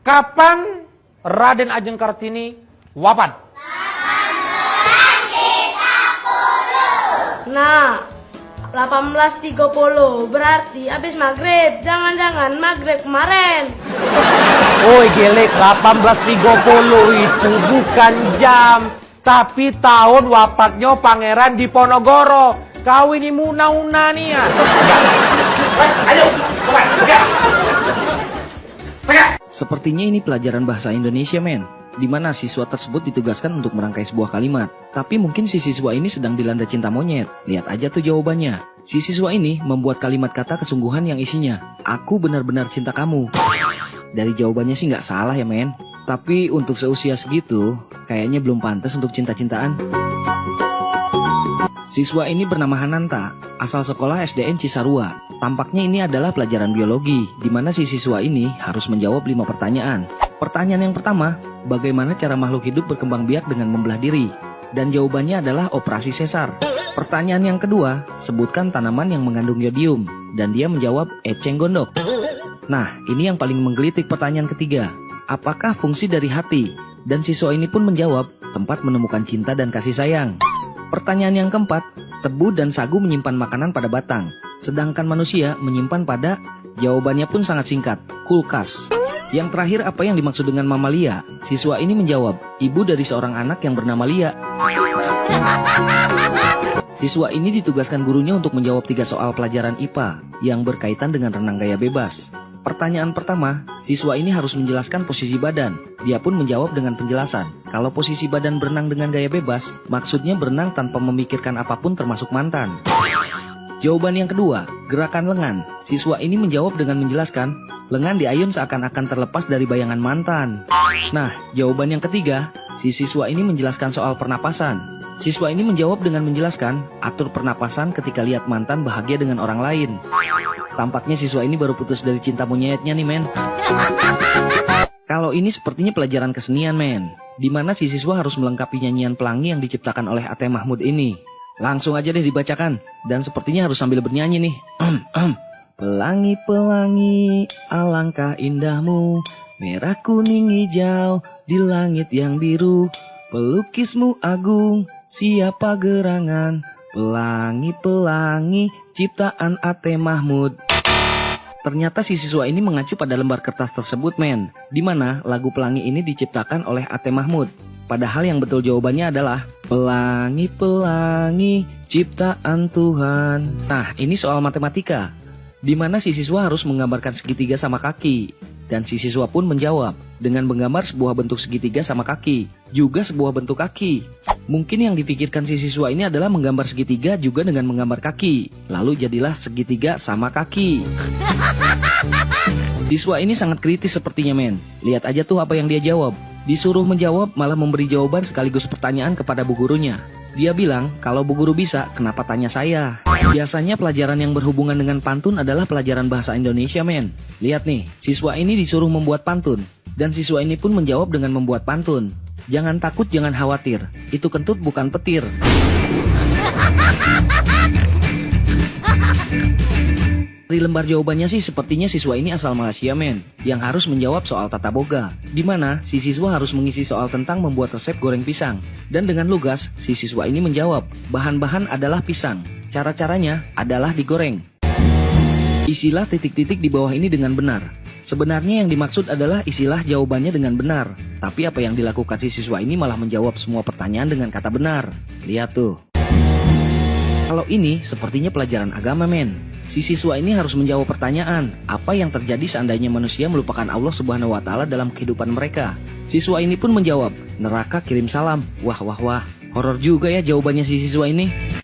Kapan Raden Ajeng Kartini wafat? Nah, 18.30 berarti habis maghrib. Jangan-jangan maghrib kemarin. Oi gelek, 18.30 itu bukan jam, tapi tahun wafatnya Pangeran Diponegoro. Kau ini muna-una nih ya. Ayo, Sepertinya ini pelajaran bahasa Indonesia, men, di mana siswa tersebut ditugaskan untuk merangkai sebuah kalimat. Tapi mungkin si siswa ini sedang dilanda cinta monyet. Lihat aja tuh jawabannya. Si siswa ini membuat kalimat kata kesungguhan yang isinya, "Aku benar-benar cinta kamu." Dari jawabannya sih nggak salah ya, men. Tapi untuk seusia segitu, kayaknya belum pantas untuk cinta-cintaan. Siswa ini bernama Hananta, asal sekolah SDN Cisarua. Tampaknya ini adalah pelajaran biologi, di mana si siswa ini harus menjawab 5 pertanyaan. Pertanyaan yang pertama, bagaimana cara makhluk hidup berkembang biak dengan membelah diri? Dan jawabannya adalah operasi sesar. Pertanyaan yang kedua, sebutkan tanaman yang mengandung yodium. Dan dia menjawab eceng gondok. Nah, ini yang paling menggelitik pertanyaan ketiga. Apakah fungsi dari hati? Dan siswa ini pun menjawab, tempat menemukan cinta dan kasih sayang. Pertanyaan yang keempat, tebu dan sagu menyimpan makanan pada batang. Sedangkan manusia menyimpan pada, jawabannya pun sangat singkat, kulkas. Yang terakhir, apa yang dimaksud dengan mamalia? Siswa ini menjawab, ibu dari seorang anak yang bernama Lia. Siswa ini ditugaskan gurunya untuk menjawab 3 soal pelajaran IPA yang berkaitan dengan renang gaya bebas. Pertanyaan pertama, siswa ini harus menjelaskan posisi badan. Dia pun menjawab dengan penjelasan. Kalau posisi badan berenang dengan gaya bebas, maksudnya berenang tanpa memikirkan apapun termasuk mantan. Jawaban yang kedua, gerakan lengan. Siswa ini menjawab dengan menjelaskan, lengan diayun seakan-akan terlepas dari bayangan mantan. Nah, jawaban yang ketiga, si siswa ini menjelaskan soal pernapasan. Siswa ini menjawab dengan menjelaskan, atur pernapasan ketika lihat mantan bahagia dengan orang lain. Tampaknya siswa ini baru putus dari cinta monyetnya nih, men. Kalau ini sepertinya pelajaran kesenian, men, di mana si siswa harus melengkapi nyanyian pelangi yang diciptakan oleh A.T. Mahmud ini. Langsung aja deh dibacakan, dan sepertinya harus sambil bernyanyi nih. Pelangi-pelangi, alangkah indahmu, merah kuning hijau di langit yang biru, pelukismu agung, siapa gerangan, pelangi-pelangi, ciptaan A.T. Mahmud. Ternyata si siswa ini mengacu pada lembar kertas tersebut, men, di mana lagu Pelangi ini diciptakan oleh A.T. Mahmud. Padahal yang betul jawabannya adalah pelangi-pelangi, ciptaan Tuhan. Nah, ini soal matematika, di mana si siswa harus menggambarkan segitiga sama kaki. Dan si siswa pun menjawab dengan menggambar sebuah bentuk segitiga sama kaki, juga sebuah bentuk kaki. Mungkin yang dipikirkan si siswa ini adalah menggambar segitiga juga dengan menggambar kaki. Lalu jadilah segitiga sama kaki. Siswa ini sangat kritis sepertinya, men. Lihat aja tuh apa yang dia jawab. Disuruh menjawab malah memberi jawaban sekaligus pertanyaan kepada bu gurunya. Dia bilang, kalau bu guru bisa, kenapa tanya saya? Biasanya pelajaran yang berhubungan dengan pantun adalah pelajaran bahasa Indonesia, men. Lihat nih, siswa ini disuruh membuat pantun. Dan siswa ini pun menjawab dengan membuat pantun. Jangan takut, jangan khawatir. Itu kentut bukan petir. Dari lembar jawabannya sih sepertinya siswa ini asal Malaysia, men, yang harus menjawab soal tata boga, di mana si siswa harus mengisi soal tentang membuat resep goreng pisang. Dan dengan lugas, si siswa ini menjawab, bahan-bahan adalah pisang. Cara-caranya adalah digoreng. Isilah titik-titik di bawah ini dengan benar. Sebenarnya yang dimaksud adalah isilah jawabannya dengan benar. Tapi apa yang dilakukan si siswa ini malah menjawab semua pertanyaan dengan kata benar. Lihat tuh. Kalau ini sepertinya pelajaran agama, men. Si siswa ini harus menjawab pertanyaan, apa yang terjadi seandainya manusia melupakan Allah Subhanahu wa Ta'ala dalam kehidupan mereka. Siswa ini pun menjawab, neraka kirim salam. Wah, horor juga ya jawabannya si siswa ini.